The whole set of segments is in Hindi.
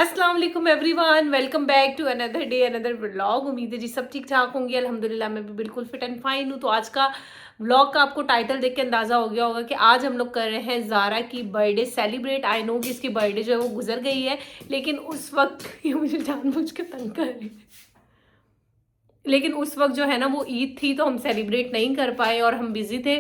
अस्सलाम वालेकुम everyone, welcome back to another day another vlog. उम्मीद है जी सब ठीक ठाक होंगे। अल्हम्दुलिल्लाह मैं भी बिल्कुल फिट एंड फाइन हूँ। तो आज का व्लॉग का आपको टाइटल देख के अंदाज़ा हो गया होगा कि आज हम लोग कर रहे हैं ज़ारा की बर्थडे सेलिब्रेट। आई नो कि इसकी बर्थडे जो है वो गुजर गई है, लेकिन उस वक्त ये मुझे जानबूझ के तंग कर रही है। लेकिन उस वक्त जो है ना वो ईद थी, तो हम सेलिब्रेट नहीं कर पाए और हम बिज़ी थे।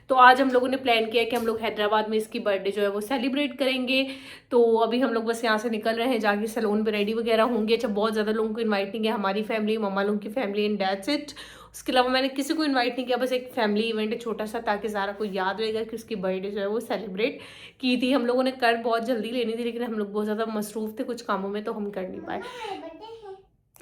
तो आज हम लोगों ने प्लान किया कि हम लोग हैदराबाद में इसकी बर्थडे जो है वो सेलिब्रेट करेंगे। तो अभी हम लोग बस यहाँ से निकल रहे हैं, जाके सैलून पे रेडी वगैरह होंगे। अच्छा, बहुत ज़्यादा लोगों को इन्वाइट नहीं किया, हमारी फैमिली, मम्मा लोगों की फैमिली एंड दैट्स इट। उसके अलावा मैंने किसी को इन्वाइट नहीं किया, बस एक फैमिली इवेंट है छोटा सा, ताकि ज़ारा को याद रहेगा कि उसकी बर्थडे जो है वो सेलिब्रेट की थी। हम लोगों ने कर बहुत जल्दी लेनी थी, लेकिन हम लोग बहुत ज़्यादा मसरूफ़ थे कुछ कामों में, तो हम कर नहीं पाए।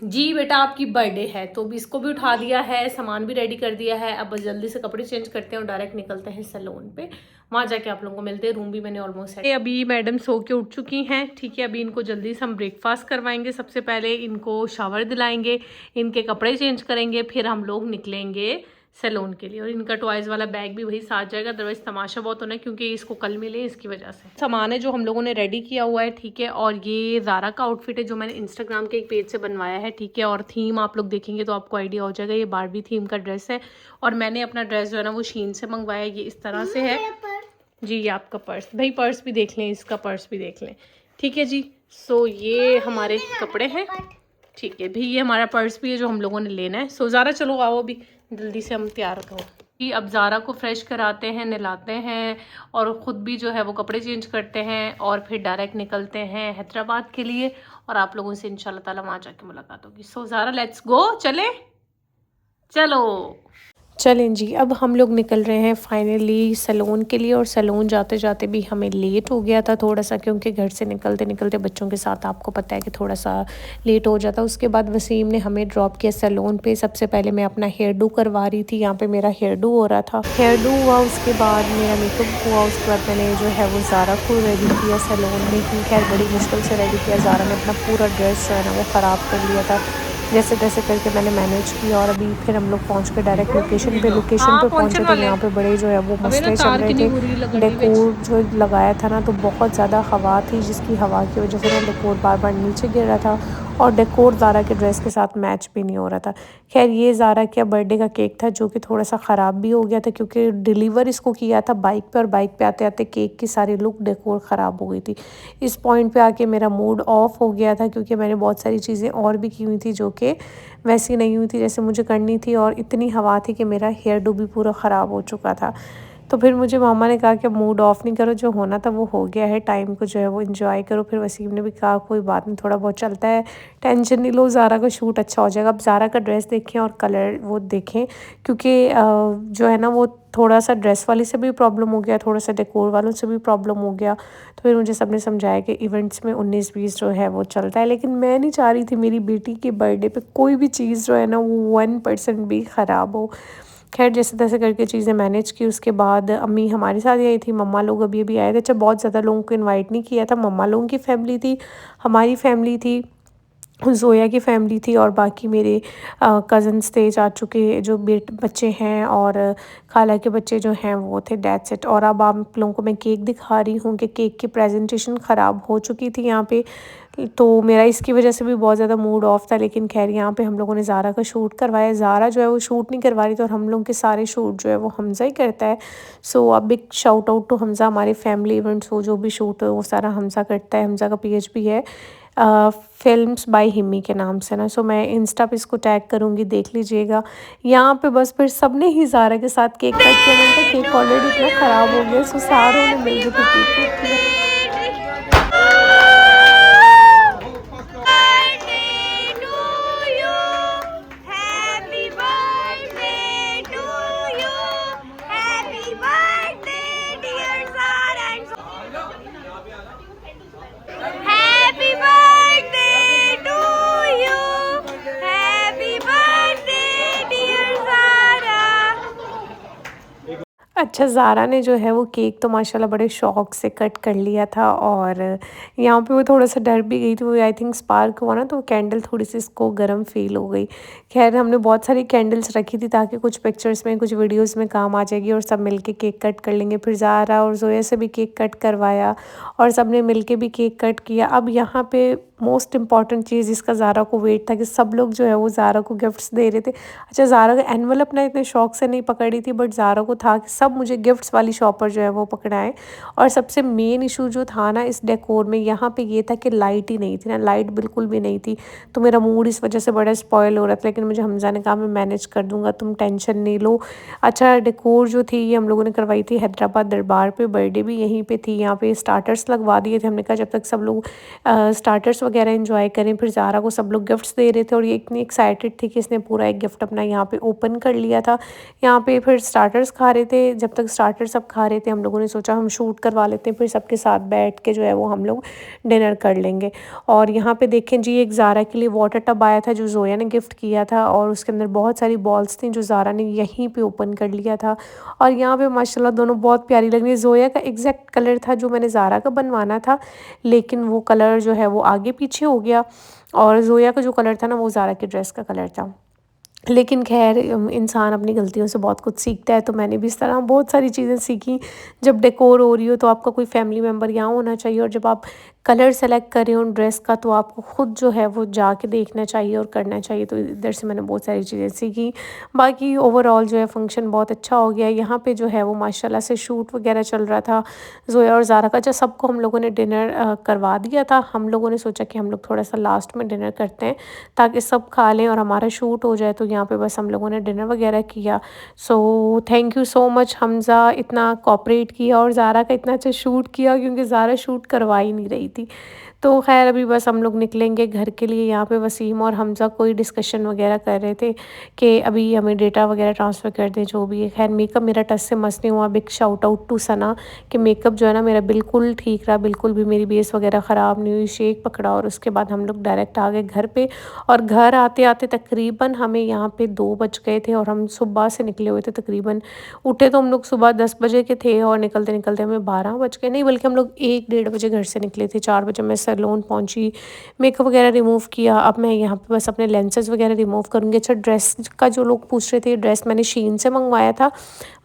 जी बेटा, आपकी बर्थडे है तो भी इसको भी उठा दिया है, सामान भी रेडी कर दिया है। अब बस जल्दी से कपड़े चेंज करते हैं और डायरेक्ट निकलते हैं सैलून पे। वहाँ जाके आप लोगों को मिलते हैं। रूम भी मैंने ऑलमोस्ट सेट। अभी मैडम सो के उठ चुकी हैं, ठीक है। अभी इनको जल्दी से हम ब्रेकफास्ट करवाएंगे। सबसे पहले इनको शावर दिलाएंगे, इनके कपड़े चेंज करेंगे, फिर हम लोग निकलेंगे सैलून के लिए। और इनका टॉयज़ वाला बैग भी वही साथ जाएगा, अदरवाइज तमाशा बहुत होना है क्योंकि इसको कल मिले, इसकी वजह से। सामान है जो हम लोगों ने रेडी किया हुआ है, ठीक है। और ये ज़ारा का आउटफिट है जो मैंने इंस्टाग्राम के एक पेज से बनवाया है, ठीक है। और थीम आप लोग देखेंगे तो आपको आइडिया हो जाएगा, ये बारबी थीम का ड्रेस है। और मैंने अपना ड्रेस जो है ना वो शीन से मंगवाया, ये इस तरह से है जी। ये आपका पर्स, भाई पर्स भी देख लें, इसका पर्स भी देख लें, ठीक है जी। सो ये हमारे कपड़े हैं, ठीक है। भी ये हमारा पर्स भी है जो हम लोगों ने लेना है। सो ज़ारा चलो आओ, अभी जल्दी से हम तैयार हो कि अब ज़ारा को फ्रेश कराते हैं, नहलाते हैं और ख़ुद भी जो है वो कपड़े चेंज करते हैं और फिर डायरेक्ट निकलते हैं हैदराबाद के लिए। और आप लोगों से इंशाल्लाह ताला वहाँ जाके मुलाकात होगी। सो ज़ारा लेट्स गो, चले चलो। चलें जी, अब हम लोग निकल रहे हैं फाइनली सैलून के लिए। और सैलून जाते जाते भी हमें लेट हो गया था थोड़ा सा, क्योंकि घर से निकलते निकलते बच्चों के साथ आपको पता है कि थोड़ा सा लेट हो जाता। उसके बाद वसीम ने हमें ड्रॉप किया सैलून पे। सबसे पहले मैं अपना हेयर डू करवा रही थी, यहाँ पे मेरा हेयर डू हो रहा था। हेयर डू हुआ, उसके बाद मेरा मेकअप हुआ, उसके बाद मैंने जो है वो ज़ारा को रेडी किया सैलून में ही। खैर बड़ी मुश्किल से रेडी किया। ज़ारा ने अपना पूरा ड्रेस जो है ना वो ख़राब कर लिया था, जैसे तैसे करके मैंने मैनेज किया। और अभी फिर हम लोग पहुंच के डायरेक्ट लोकेशन पे पहुंचे तो यहाँ पे बड़े जो है वो मसले चल रहे थे। डेकोर जो लगाया था ना, तो बहुत ज़्यादा हवा थी, जिसकी हवा की वजह से ना डेकोर बार बार नीचे गिर रहा था और डेकोर ज़ारा के ड्रेस के साथ मैच भी नहीं हो रहा था। खैर ये ज़ारा का बर्थडे का केक था जो कि थोड़ा सा ख़राब भी हो गया था, क्योंकि डिलीवर इसको किया था बाइक पे, और बाइक पे आते आते केक की सारी लुक डेकोर ख़राब हो गई थी। इस पॉइंट पे आके मेरा मूड ऑफ हो गया था, क्योंकि मैंने बहुत सारी चीज़ें और भी की हुई थी जो कि वैसी नहीं हुई थी जैसे मुझे करनी थी। और इतनी हवा थी कि मेरा हेयर डू भी पूरा ख़राब हो चुका था। तो फिर मुझे मामा ने कहा कि मूड ऑफ़ नहीं करो, जो होना था वो हो गया है, टाइम को जो है वो एंजॉय करो। फिर वसीम ने भी कहा कोई बात नहीं, थोड़ा बहुत चलता है, टेंशन नहीं लो, ज़ारा का शूट अच्छा हो जाएगा। अब ज़ारा का ड्रेस देखें और कलर वो देखें, क्योंकि जो है ना वो थोड़ा सा ड्रेस वाले से भी प्रॉब्लम हो गया, थोड़ा सा डेकोर वालों से भी प्रॉब्लम हो गया। तो फिर मुझे सबने समझाया कि इवेंट्स में 19-20 जो है वो चलता है, लेकिन मैं नहीं चाह रही थी मेरी बेटी के बर्थडे पे कोई भी चीज़ जो है ना वो 1% भी ख़राब हो। खैर जैसे तैसे करके चीज़ें मैनेज की। उसके बाद अम्मी हमारे साथ ही आई थी, मम्मा लोग अभी अभी आए थे। अच्छा, बहुत ज़्यादा लोगों को इनवाइट नहीं किया था, मम्मा लोगों की फैमिली थी, हमारी फैमिली थी, ज़ोया की फैमिली थी, और बाकी मेरे कज़न्स थे, चाचू के जो बच्चे हैं और खाला के बच्चे जो हैं वो थे, दैट्स इट। और अब आप लोगों को मैं केक दिखा रही हूँ कि केक की प्रेजेंटेशन ख़राब हो चुकी थी यहाँ पे, तो मेरा इसकी वजह से भी बहुत ज़्यादा मूड ऑफ था। लेकिन खैर यहाँ पे हम लोगों ने ज़ारा का शूट करवाया। ज़ारा जो है वो शूट नहीं करवा रही थी, और हम लोगों के सारे शूट जो है वो हमज़ा ही करता है। सो अब big shout out to Hamza. हमारे फैमिली इवेंट्स हो जो भी शूट हो वो सारा हमज़ा करता है। हमज़ा का PHP है फिल्म्स बाय हिमी के नाम से ना। सो मैं इंस्टा पे इसको टैग करूँगी, देख लीजिएगा। यहाँ पे बस फिर सबने ही ज़ारा के साथ केक कट किया। मैंने कहा केक ऑलरेडी इतना ख़राब हो गया। सो सारों ने मिल के फिर केक कट किया। अच्छा, ज़ारा ने जो है वो केक तो माशाल्लाह बड़े शौक़ से कट कर लिया था, और यहाँ पे वो थोड़ा सा डर भी गई थी। वो आई थिंक स्पार्क हुआ ना, तो कैंडल थोड़ी सी इसको गर्म फ़ील हो गई। खैर हमने बहुत सारी कैंडल्स रखी थी ताकि कुछ पिक्चर्स में कुछ वीडियोस में काम आ जाएगी, और सब मिलके केक कट कर लेंगे। फिर ज़ारा और ज़ोया से भी केक कट करवाया और सब ने मिल भी केक कट किया। अब यहाँ पे मोस्ट इम्पॉर्टेंट चीज़ जिसका ज़ारा को वेट था कि सब लोग जो है वो ज़ारा को गिफ्ट्स दे रहे थे। अच्छा, ज़ारा का एनवेलप ना इतने शौक से नहीं पकड़ी थी, बट ज़ारा को था कि सब मुझे गिफ्ट्स वाली शॉप पर जो है वो पकड़ाएँ। और सबसे मेन इशू जो था ना इस डेकोर में यहाँ पे ये था कि लाइट ही नहीं थी ना, लाइट बिल्कुल भी नहीं थी। तो मेरा मूड इस वजह से बड़ा स्पॉइल हो रहा था, लेकिन मुझे हमज़ा ने कहा मैं मैनेज कर दूँगा, तुम टेंशन नहीं लो। अच्छा, डेकोर जो थी ये हम लोगों ने करवाई थी हैदराबाद दरबार पे, बर्थडे भी यहीं पे थी। यहाँ पे स्टार्टर्स लगवा दिए थे, हमने कहा जब तक सब लोग स्टार्टर्स वगैरह एंजॉय करें। फिर ज़ारा को सब लोग गिफ्ट्स दे रहे थे और ये इतनी एक्साइटेड थी कि इसने पूरा एक गिफ्ट अपना यहाँ पे ओपन कर लिया था। यहाँ पे फिर स्टार्टर्स खा रहे थे, जब तक स्टार्टर्स सब खा रहे थे हम लोगों ने सोचा हम शूट करवा लेते हैं, फिर सबके साथ बैठ के जो है वो हम लोग डिनर कर लेंगे। और यहाँ पे देखें जी, एक ज़ारा के लिए वाटर टब आया था जो ज़ोया ने गिफ्ट किया था, और उसके अंदर बहुत सारी बॉल्स थी जो ज़ारा ने यहीं पे ओपन कर लिया था। और यहाँ पे माशाल्लाह दोनों बहुत प्यारी लग रही है। ज़ोया का एग्जैक्ट कलर था जो मैंने ज़ारा का बनवाना था, लेकिन वो कलर जो है वो आगे पीछे हो गया, और ज़ोया का जो कलर था ना वो ज़ारा की ड्रेस का कलर था। लेकिन ख़ैर इंसान अपनी गलतियों से बहुत कुछ सीखता है, तो मैंने भी इस तरह बहुत सारी चीज़ें सीखी। जब डेकोर हो रही हो तो आपका कोई फैमिली मेम्बर यहाँ होना चाहिए, और जब आप कलर सेलेक्ट कर रहे हो ड्रेस का तो आपको ख़ुद जो है वो जाके देखना चाहिए और करना चाहिए। तो इधर से मैंने बहुत सारी चीज़ें सीखी। बाकी ओवरऑल जो है फ़ंक्शन बहुत अच्छा हो गया। यहाँ पे जो है वो माशाल्लाह से शूट वगैरह चल रहा था ज़ोया और ज़ारा का। जब सबको हम लोगों ने डिनर करवा दिया था, हम लोगों ने सोचा कि हम लोग थोड़ा सा लास्ट में डिनर करते हैं ताकि सब खा लें और हमारा शूट हो जाए। तो यहाँ पे बस हम लोगों ने डिनर वगैरह किया। So thank you so much, Hamza इतना कोऑपरेट किया और ज़ारा का इतना अच्छा शूट किया, क्योंकि ज़ारा शूट करवा ही नहीं रही थी। तो ख़ैर अभी बस हम लोग निकलेंगे घर के लिए। यहाँ पे वसीम और हमज़ा कोई डिस्कशन वगैरह कर रहे थे कि अभी हमें डेटा वगैरह ट्रांसफ़र कर दें, जो भी है। ख़ैर मेकअप मेरा टच से मस नहीं हुआ। बिग शाउट आउट टू सना कि मेकअप जो है ना मेरा बिल्कुल ठीक रहा, बिल्कुल भी मेरी बेस वगैरह ख़राब नहीं हुई। शेक पकड़ा और उसके बाद हम लोग डायरेक्ट आ गए घर पे। और घर आते-आते तकरीबन हमें यहाँ पे 2 बज गए थे, और हम सुबह से निकले हुए थे। तकरीबन उठे तो हम लोग सुबह 10 बजे के थे, और निकलते-निकलते हमें 12 बज गए। नहीं, बल्कि हम लोग 1 डेढ़ बजे घर से निकले थे। 4 बजे मैं सैलून पहुँची, मेकअप वगैरह रिमूव किया। अब मैं यहाँ पे बस अपने लेंसेज़ वगैरह रिमूव करूँगी। अच्छा, ड्रेस का जो लोग पूछ रहे थे, ड्रेस मैंने शीन से मंगवाया था।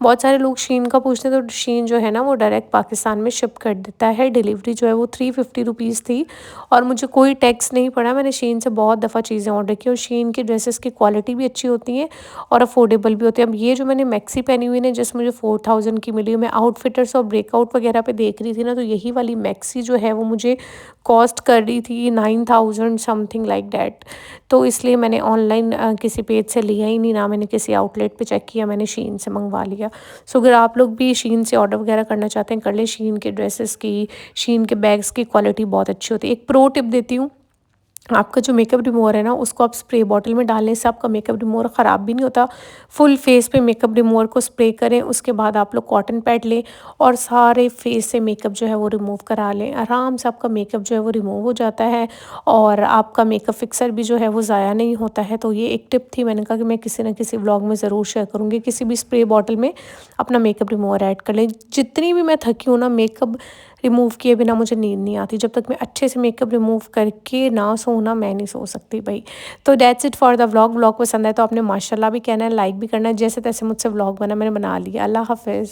बहुत सारे लोग शीन का पूछते हैं, तो शीन जो है ना वो डायरेक्ट पाकिस्तान में शिप कर देता है। डिलीवरी जो है वो 350 रुपीज़ थी, और मुझे कोई टैक्स नहीं पड़ा। मैंने शीन से बहुत दफ़ा चीज़ें ऑर्डर की, और शीन की ड्रेसेस की क्वालिटी भी अच्छी होती है और अफोर्डेबल भी होती है। अब ये जो मैंने मैक्सी पहनी हुई है ना, जैसे मुझे 4000 की मिली, मैं आउटफिटर्स और ब्रेकआउट वगैरह पे देख रही थी ना, तो यही वाली मैक्सी जो है वो मुझे कॉस्ट कर रही थी 9000 समथिंग लाइक दैट। तो इसलिए मैंने ऑनलाइन किसी पेज से लिया ही नहीं, ना मैंने किसी आउटलेट पे चेक किया, मैंने शीन से मंगवा लिया। सो अगर आप लोग भी शीन से ऑर्डर वगैरह करना चाहते हैं, कर लें। शीन के ड्रेसेस की, शीन के बैग्स की क्वालिटी बहुत अच्छी होती है। एक प्रो टिप देती हूँ, आपका जो मेकअप रिमूवर है ना उसको आप स्प्रे बॉटल में डालने से आपका मेकअप रिमूवर ख़राब भी नहीं होता। फुल फेस पे मेकअप रिमूवर को स्प्रे करें, उसके बाद आप लोग कॉटन पैड लें और सारे फेस से मेकअप जो है वो रिमूव करा लें। आराम से आपका मेकअप जो है वो रिमूव हो जाता है, और आपका मेकअप फिक्सर भी जो है वो ज़ाया नहीं होता है। तो ये एक टिप थी, मैंने कहा कि मैं किसी न किसी व्लॉग में ज़रूर शेयर करूँगी। किसी भी स्प्रे बॉटल में अपना मेकअप रिमूवर ऐड कर लें। जितनी भी मैं थकी हूँ ना, मेकअप रिमूव किए बिना मुझे नींद नहीं आती। जब तक मैं अच्छे से मेकअप रिमूव करके ना सोऊँ ना, मैं नहीं सो सकती भाई। तो that's it for the vlog. Vlog पसंद आए तो आपने माशाल्लाह भी कहना है, लाइक भी करना है। जैसे तैसे मुझसे व्लॉग बना, मैंने बना लिया। अल्लाह हाफ़िज़।